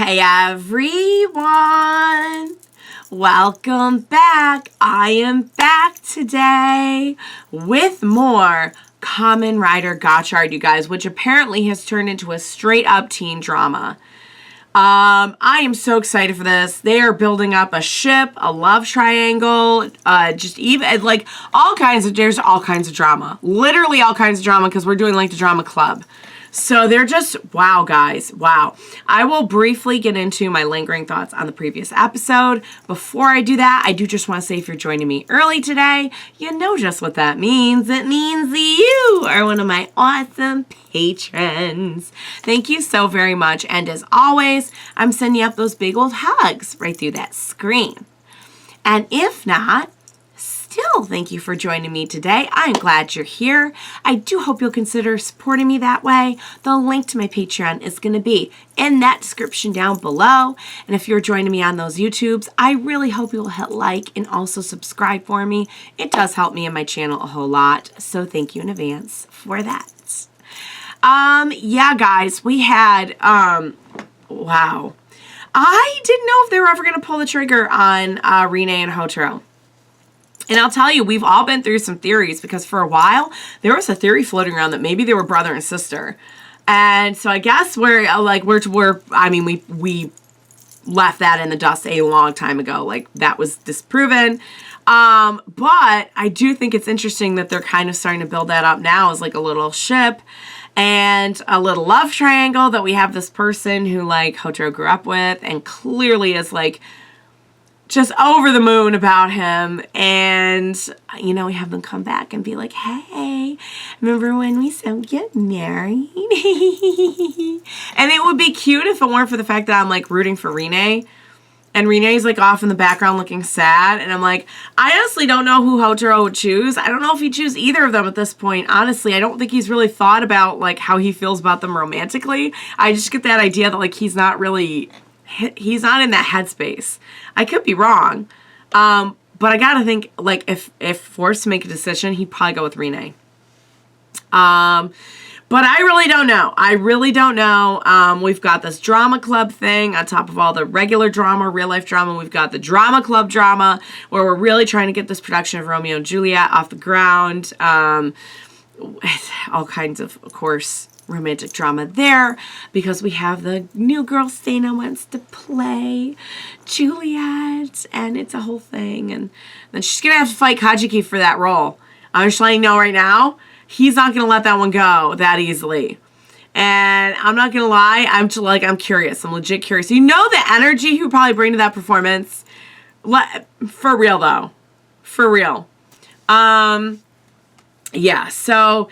Hey everyone, welcome back. I am back today with more Kamen Rider Gotchard, you guys, which apparently has turned into a straight up teen drama. I am so excited for this. They are building up a ship, a love triangle, just even like there's all kinds of drama. Literally all kinds of drama because we're doing like the drama club. So they're just, wow, guys, wow. I will briefly get into my lingering thoughts on the previous episode. Before I do that, I do just want to say if you're joining me early today, you know just what that means. It means you are one of my awesome patrons. Thank you so very much. And as always, I'm sending up those big old hugs right through that screen. And if not, still, thank you for joining me today. I'm glad you're here. I do hope you'll consider supporting me that way. The link to my Patreon is going to be in that description down below. And if you're joining me on those YouTubes, I really hope you'll hit like and also subscribe for me. It does help me and my channel a whole lot. So thank you in advance for that. Yeah, guys, we had, wow. I didn't know if they were ever going to pull the trigger on Rinne and Hotaro. And I'll tell you, we've all been through some theories because for a while, there was a theory floating around that maybe they were brother and sister. And so I guess we left that in the dust a long time ago. Like, that was disproven. But I do think it's interesting that they're kind of starting to build that up now as like a little ship and a little love triangle that we have this person who like Hotaro grew up with and clearly is like just over the moon about him. And, you know, we have them come back and be like, hey, remember when we said get married? And it would be cute if it weren't for the fact that I'm, like, rooting for Rinne. And Rinne's, like, off in the background looking sad. And I'm like, I honestly don't know who Hotaro would choose. I don't know if he'd choose either of them at this point. Honestly, I don't think he's really thought about, like, how he feels about them romantically. I just get that idea that, like, he's not in that headspace. I could be wrong. But I gotta think, like, if forced to make a decision, he'd probably go with Rinne. But I really don't know. I really don't know. We've got this drama club thing on top of all the regular drama, real life drama. We've got the drama club drama where we're really trying to get this production of Romeo and Juliet off the ground. All kinds of course, romantic drama there because we have the new girl Seina wants to play Juliet and it's a whole thing, and then she's gonna have to fight Kajiki for that role. I'm just letting you know right now, he's not gonna let that one go that easily. And I'm not gonna lie, I'm curious. I'm legit curious. You know the energy he would probably bring to that performance. For real though. For real. Yeah, so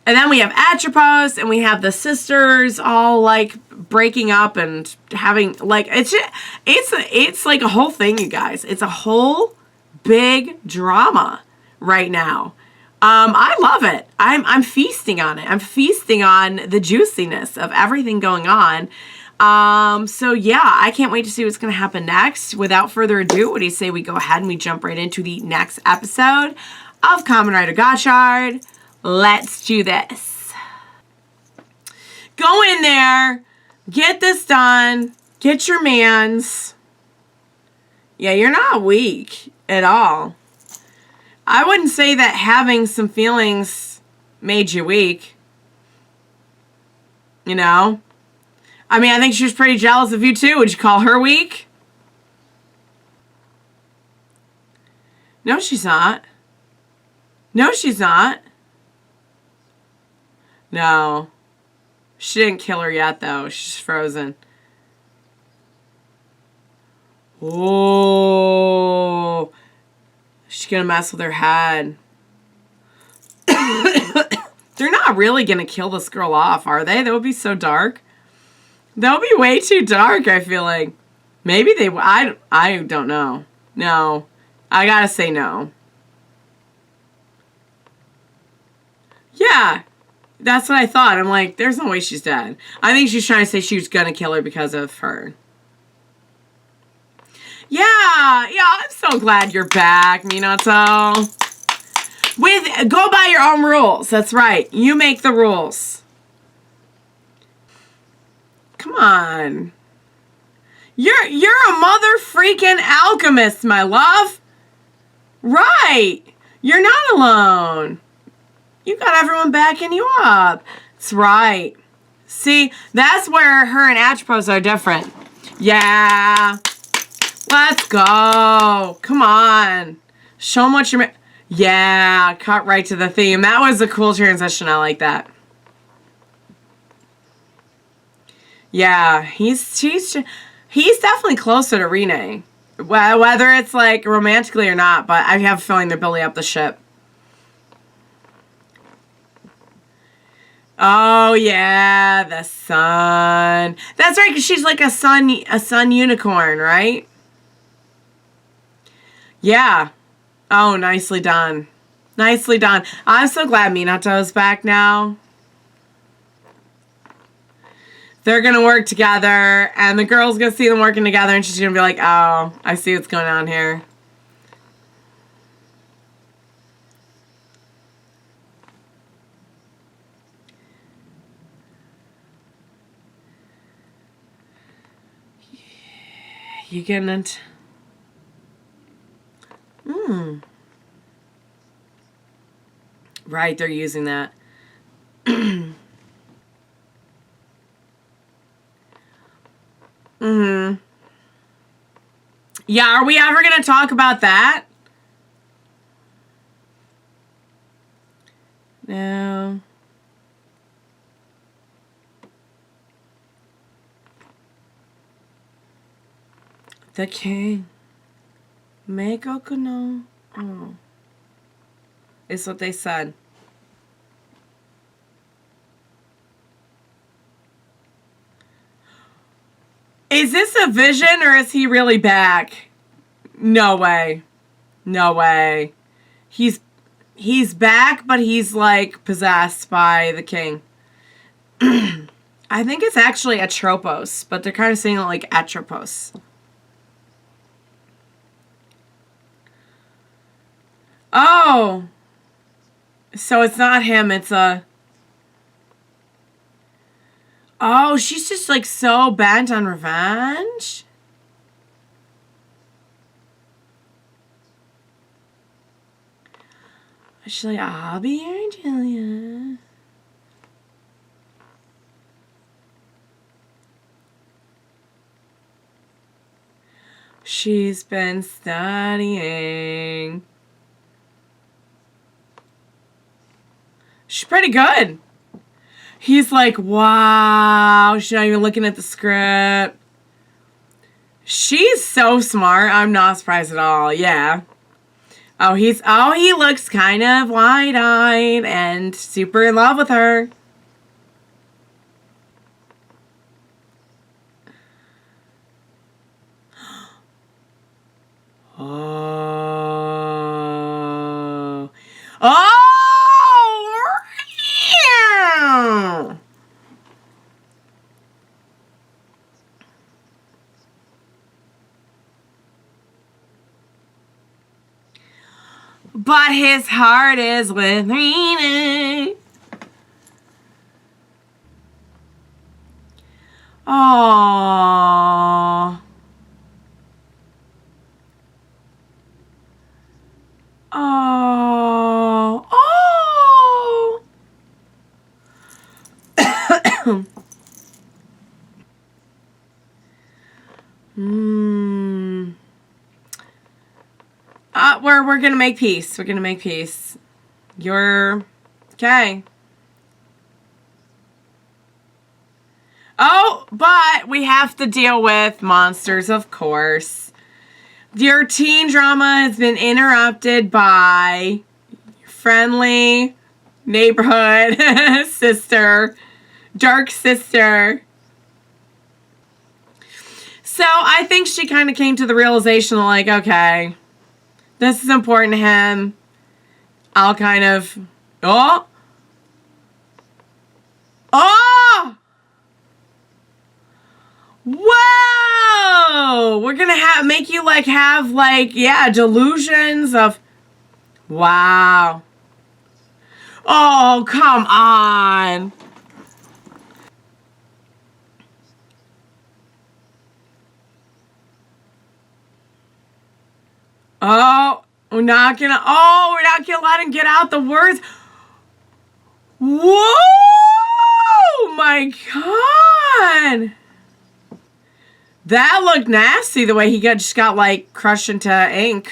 and then we have Atropos, and we have the sisters all, like, breaking up and having, like, it's like a whole thing, you guys. It's a whole big drama right now. I love it. I'm feasting on it. I'm feasting on the juiciness of everything going on. So, yeah, I can't wait to see what's going to happen next. Without further ado, what do you say we go ahead and we jump right into the next episode of Kamen Rider Gotchard? Let's do this. Go in there. Get this done. Get your mans. Yeah, you're not weak at all. I wouldn't say that having some feelings made you weak. You know? I mean, I think she was pretty jealous of you too. Would you call her weak? No, she's not. No, she's not. No. She didn't kill her yet, though. She's frozen. Oh. She's gonna mess with her head. They're not really gonna kill this girl off, are they? That would be so dark. That would be way too dark, I feel like. Maybe they... I don't know. No. I gotta say no. Yeah. That's what I thought. I'm like, there's no way she's dead. I think she's trying to say she was going to kill her because of her. Yeah, I'm so glad you're back, Minato. Go by your own rules. That's right. You make the rules. Come on. You're a mother freaking alchemist, my love. Right. You're not alone. You got everyone backing you up. That's right. See, that's where her and Atropos are different. Yeah. Let's go. Come on. Show them what you're... Yeah, cut right to the theme. That was a cool transition. I like that. Yeah, he's definitely closer to Rinne. Whether it's like romantically or not, but I have a feeling they're building up the ship. Oh yeah, the sun. That's right, because she's like a sun unicorn, right? Yeah. Oh, nicely done. Nicely done. I'm so glad Minato's back now. They're going to work together, and the girl's going to see them working together, and she's going to be like, oh, I see what's going on here. You getting it? Right, they're using that. Yeah, are we ever going to talk about that? No. The king. Meikoku no. Oh. Is what they said. Is this a vision or is he really back? No way. No way. He's back, but he's like possessed by the king. I think it's actually Atropos, but they're kind of saying it like Atropos. Oh. So it's not him, it's a... Oh, she's just like so bent on revenge? She's like, I'll be here, Julia. She's been studying. She's pretty good. He's like, wow. She's not even looking at the script. She's so smart. I'm not surprised at all. Yeah. Oh, he looks kind of wide-eyed and super in love with her. Oh. Oh! But his heart is with Rinne. Oh. Oh. Oh. We're gonna make peace. We're gonna make peace. You're okay. Oh, but we have to deal with monsters, of course. Your teen drama has been interrupted by your friendly neighborhood sister, dark sister. So I think she kind of came to the realization like, okay, this is important to him. I'll kind of... Oh! Oh! Whoa! We're gonna make you have delusions of... Wow. Oh, come on. Oh, we're not gonna let him get out the words. Whoa! My God! That looked nasty, the way he just got, like, crushed into ink.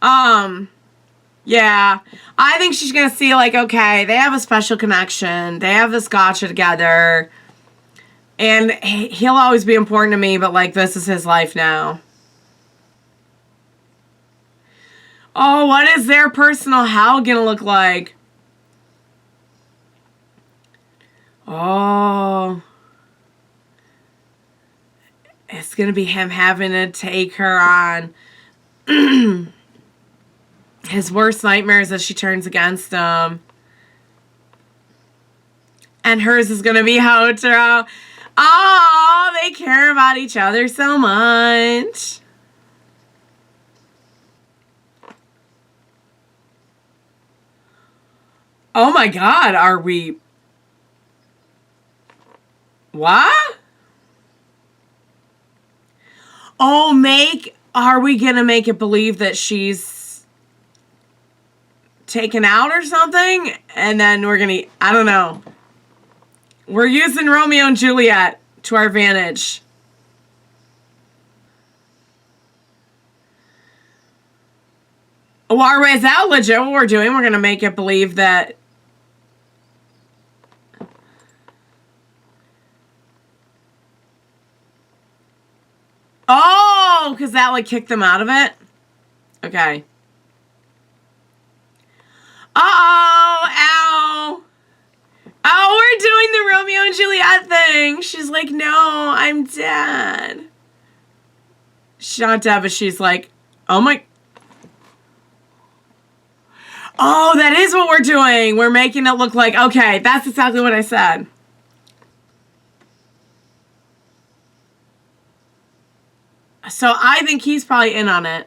Yeah. I think she's gonna see, like, okay, they have a special connection. They have this gotcha together. And he'll always be important to me, but, like, this is his life now. Oh, what is their personal hell gonna look like? Oh. It's gonna be him having to take her on his worst nightmares as she turns against him. And hers is gonna be Hotaro. Oh, they care about each other so much. Oh my God, are we... What? Oh, are we gonna make it believe that she's taken out or something? And then we're gonna, I don't know. We're using Romeo and Juliet to our advantage. Or is that legit what we're doing? We're gonna make it believe that... Oh, because that would kick them out of it? Okay. Uh-oh! Ow! Oh, we're doing the Romeo and Juliet thing! She's like, no, I'm dead. She's not dead, but she's like, oh my... Oh, that is what we're doing! We're making it look like, okay, that's exactly what I said. So I think he's probably in on it.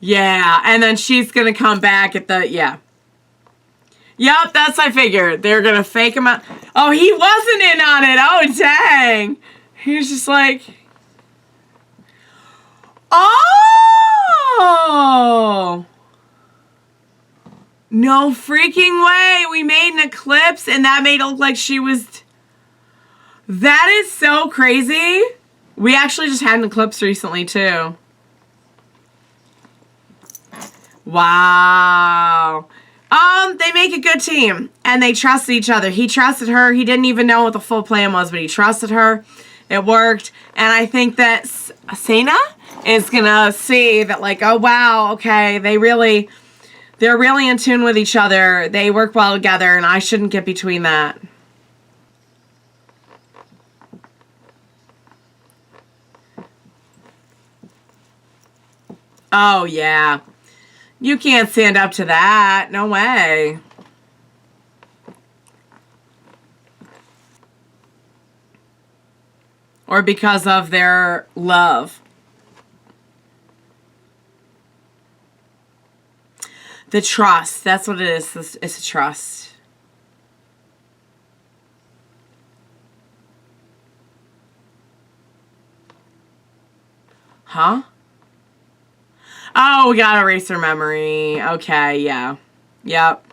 Yeah, and then she's gonna come back at the, yeah. Yep, that's I figured. They're gonna fake him out. Oh, he wasn't in on it. Oh, dang. He was just like... Oh! No freaking way. We made an eclipse and that made it look like she was... That is so crazy. We actually just had an eclipse recently, too. Wow. They make a good team. And they trusted each other. He trusted her. He didn't even know what the full plan was, but he trusted her. It worked. And I think that Seina is gonna see that, like, oh, wow, okay, they're really in tune with each other. They work well together, and I shouldn't get between that. Oh, yeah. You can't stand up to that. No way. Or because of their love. The trust. That's what it is. It's a trust. Huh? Oh, we gotta erase her memory. Okay, yeah. Yep.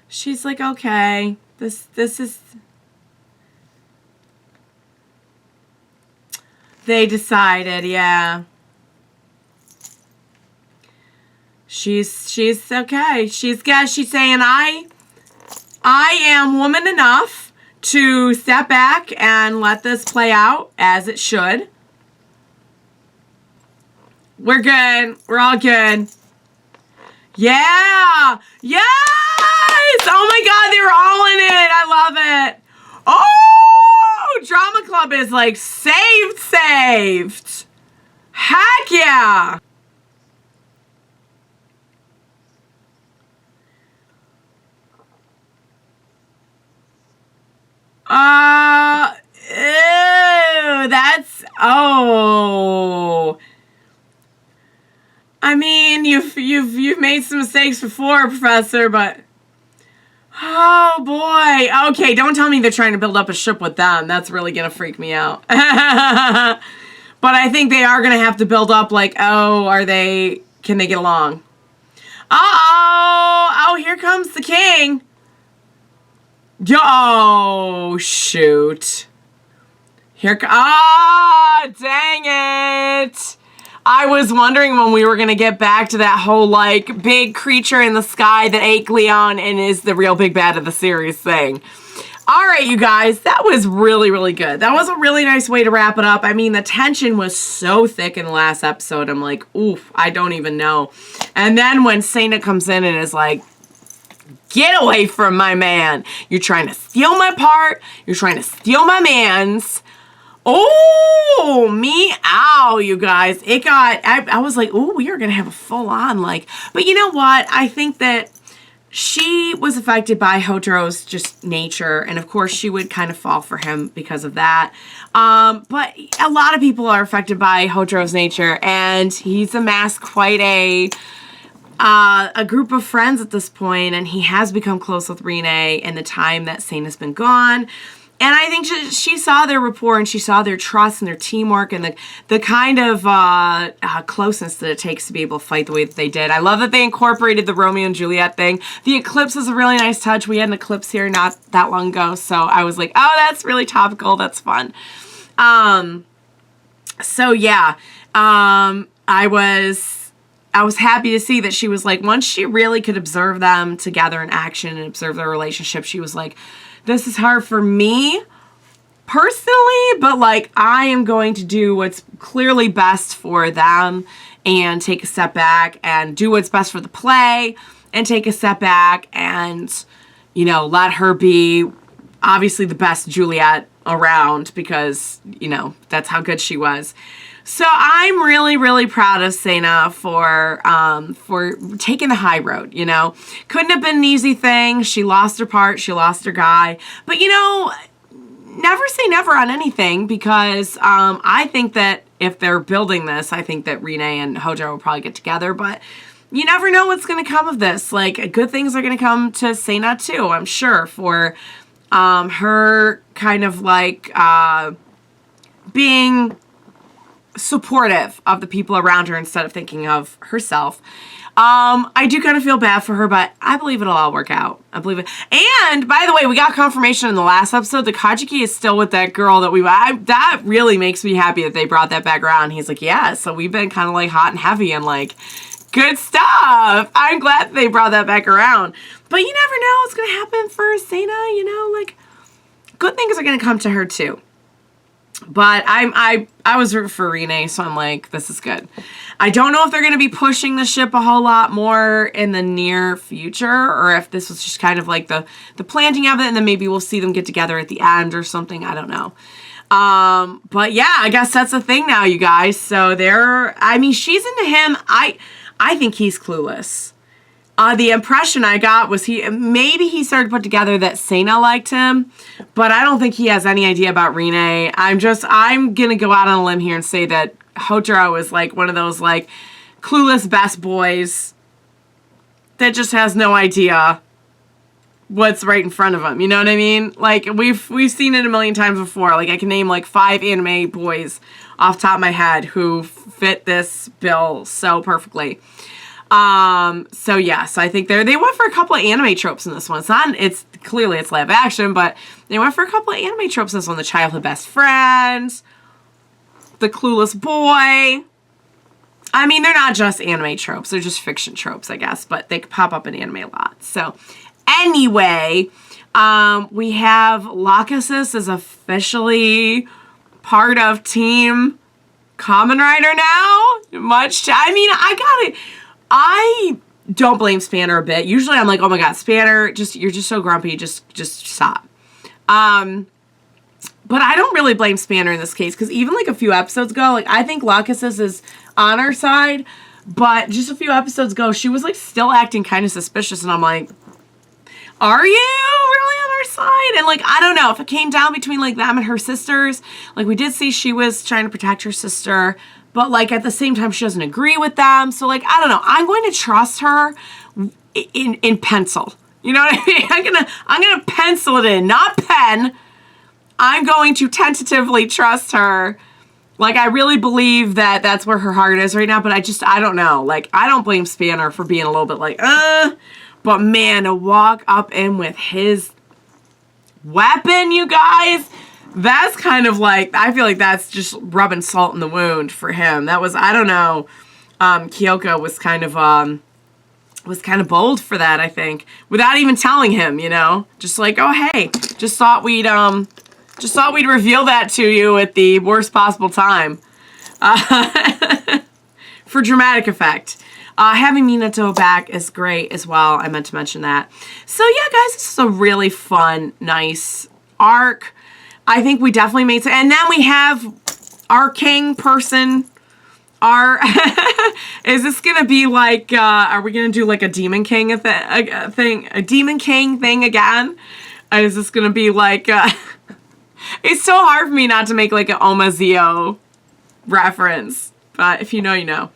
She's like, okay, this is... They decided, yeah. She's okay. She's saying, I am woman enough to step back and let this play out as it should. We're good. We're all good. Yeah! Yes! Oh my God, they were all in it. I love it. Oh! Drama Club is like saved. Heck yeah! Ew, that's, oh. I mean, you've made some mistakes before, Professor, but Oh, boy. Okay, don't tell me they're trying to build up a ship with them. That's really going to freak me out. But I think they are going to have to build up, like, oh, can they get along? Uh-oh. Oh, here comes the king. Oh, shoot. Dang it. I was wondering when we were going to get back to that whole, like, big creature in the sky that ate Leon and is the real big bad of the series thing. All right, you guys, that was really, really good. That was a really nice way to wrap it up. I mean, the tension was so thick in the last episode. I'm like, oof, I don't even know. And then when Seina comes in and is like, get away from my man. You're trying to steal my part. You're trying to steal my man's. Oh, meow, you guys. I was like, oh, we are going to have a full on, like, but you know what? I think that she was affected by Hotaro's just nature. And of course she would kind of fall for him because of that. But a lot of people are affected by Hotaro's nature, and he's amassed quite a group of friends at this point, and he has become close with Rinne in the time that Seina's been gone. And I think she saw their rapport, and she saw their trust and their teamwork and the kind of closeness that it takes to be able to fight the way that they did. I love that they incorporated the Romeo and Juliet thing. The eclipse is a really nice touch. We had an eclipse here not that long ago, so I was like, oh, that's really topical. That's fun. So yeah, I was happy to see that she was like, once she really could observe them together in action and observe their relationship, she was like, this is hard for me personally, but like I am going to do what's clearly best for them and take a step back and do what's best for the play and take a step back and, you know, let her be obviously the best Juliet around because, you know, that's how good she was. So I'm really, really proud of Seina for taking the high road, you know. Couldn't have been an easy thing. She lost her part. She lost her guy. But, you know, never say never on anything because I think that if they're building this, I think that Rinne and Hotaro will probably get together. But you never know what's going to come of this. Like, good things are going to come to Seina, too, I'm sure, for her kind of like being supportive of the people around her instead of thinking of herself. I do kind of feel bad for her, but I believe it'll all work out. I believe it. And by the way, we got confirmation in the last episode that Kajiki is still with that girl that that really makes me happy that they brought that back around. He's like, yeah, so we've been kind of like hot and heavy and like good stuff. I'm glad that they brought that back around. But you never know what's going to happen for Seina, you know, like good things are going to come to her too. But I was rooting for Rinne, so I'm like, this is good. I don't know if they're going to be pushing the ship a whole lot more in the near future, or if this was just kind of like the planting of it, and then maybe we'll see them get together at the end or something. I don't know. But yeah, I guess that's the thing now, you guys. So I mean, she's into him. I think he's clueless. The impression I got was maybe he started to put together that Seina liked him, but I don't think he has any idea about Rinne. I'm gonna go out on a limb here and say that Hotaro is like one of those like clueless best boys that just has no idea what's right in front of him. You know what I mean? Like we've seen it a million times before. Like I can name like 5 anime boys off the top of my head who fit this bill so perfectly. So yeah, so I think they went for a couple of anime tropes in this one. It's clearly live action, but they went for a couple of anime tropes in this one. The childhood best friend, the clueless boy. I mean, they're not just anime tropes. They're just fiction tropes, I guess, but they pop up in anime a lot. So anyway, we have Lachesis is officially part of Team Kamen Rider now. I don't blame Spanner a bit. Usually I'm like, oh my god, Spanner, you're just so grumpy, just stop. But I don't really blame Spanner in this case, because even like a few episodes ago, like I think Lachesis is on our side, but just a few episodes ago, she was like still acting kind of suspicious, and I'm like, are you really on our side? And like, I don't know, if it came down between like them and her sisters, like we did see she was trying to protect her sister, but like at the same time, she doesn't agree with them. So like, I don't know. I'm going to trust her in pencil. You know what I mean? I'm gonna pencil it in, not pen. I'm going to tentatively trust her. Like, I really believe that that's where her heart is right now, but I don't know. Like, I don't blame Spanner for being a little bit like, but man, to walk up in with his weapon, you guys, that's kind of like, I feel like that's just rubbing salt in the wound for him. That was, I don't know, Kyoko was kind of bold for that, I think, without even telling him, you know, just like, oh, hey, just thought we'd reveal that to you at the worst possible time, for dramatic effect. Having Minato back is great as well. I meant to mention that. So yeah, guys, this is a really fun, nice arc. I think we definitely made some, and then we have our king person. Is this gonna be like, are we gonna do like a Demon King a Demon King thing again? Is this gonna be like, it's so hard for me not to make like an Omazeo reference, but if you know, you know.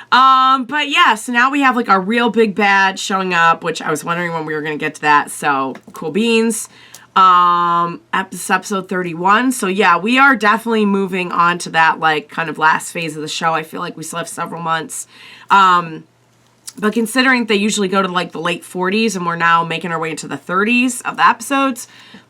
But yeah, so now we have like a real big bad showing up, which I was wondering when we were gonna get to that, so cool beans. This episode 31. So yeah, we are definitely moving on to that like kind of last phase of the show. I feel like we still have several months. But considering they usually go to like the late 40s and we're now making our way into the 30s of the episodes,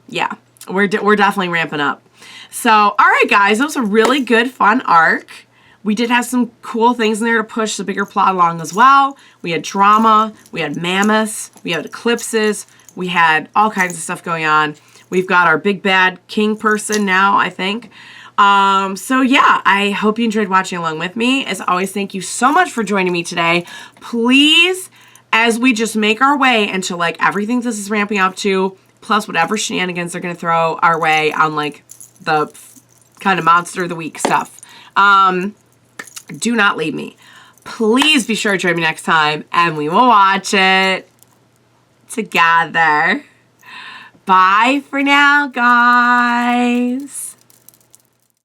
yeah, we're definitely ramping up. So, all right, guys, that was a really good, fun arc. We did have some cool things in there to push the bigger plot along as well. We had drama, we had mammoths, we had eclipses, we had all kinds of stuff going on. We've got our big bad king person now, I think. So yeah, I hope you enjoyed watching along with me. As always, thank you so much for joining me today. Please, as we just make our way into like everything this is ramping up to, plus whatever shenanigans they're going to throw our way on like the kind of monster of the week stuff. Do not leave me. Please be sure to join me next time and we will watch it together. Bye for now, guys.